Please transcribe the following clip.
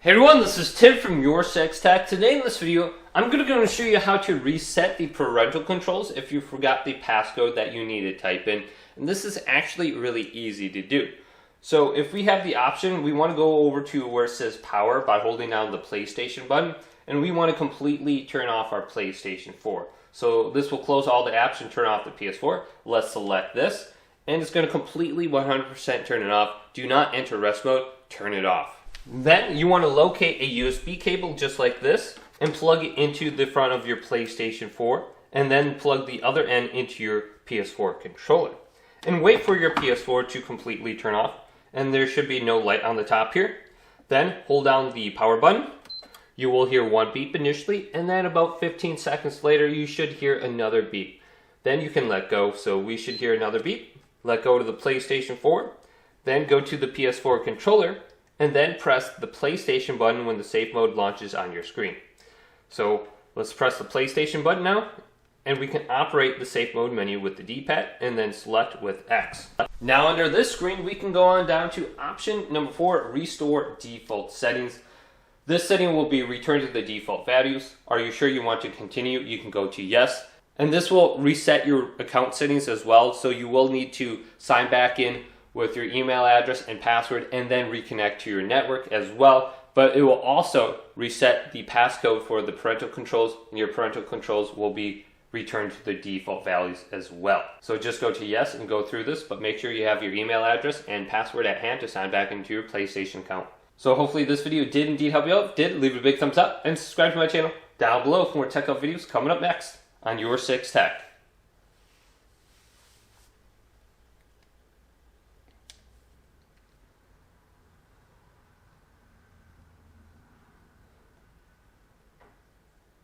Hey everyone, this is Tim from YourSixTech. Today in this video, I'm going to show you how to reset the parental controls if you forgot the passcode that you need to type in. And this is actually really easy to do. So if we have the option, we want to go over to where it says power by holding down the PlayStation button. And we want to completely turn off our PlayStation 4. So this will close all the apps and turn off the PS4. Let's select this. And it's going to completely 100% turn it off. Do not enter rest mode, turn it off. Then you want to locate a USB cable just like this and plug it into the front of your PlayStation 4 and then plug the other end into your PS4 controller. And wait for your PS4 to completely turn off, and there should be no light on the top here. Then hold down the power button. You will hear one beep initially, and then about 15 seconds later you should hear another beep. Then you can let go, so we should hear another beep. Let go to the PlayStation 4, then go to the PS4 controller, and then press the PlayStation button when the safe mode launches on your screen. So let's press the PlayStation button now, and we can operate the safe mode menu with the D-pad and then select with X. Now under this screen, we can go on down to option number 4, restore default settings. This setting will be returned to the default values. Are you sure you want to continue? You can go to yes. And this will reset your account settings as well, so you will need to sign back in with your email address and password and then reconnect to your network as well. But it will also reset the passcode for the parental controls, and your parental controls will be returned to the default values as well. So just go to yes and go through this, but make sure you have your email address and password at hand to sign back into your PlayStation account. So hopefully this video did indeed help you out. If it did, leave it a big thumbs up and subscribe to my channel down below for more tech up videos coming up next on YourSixTech.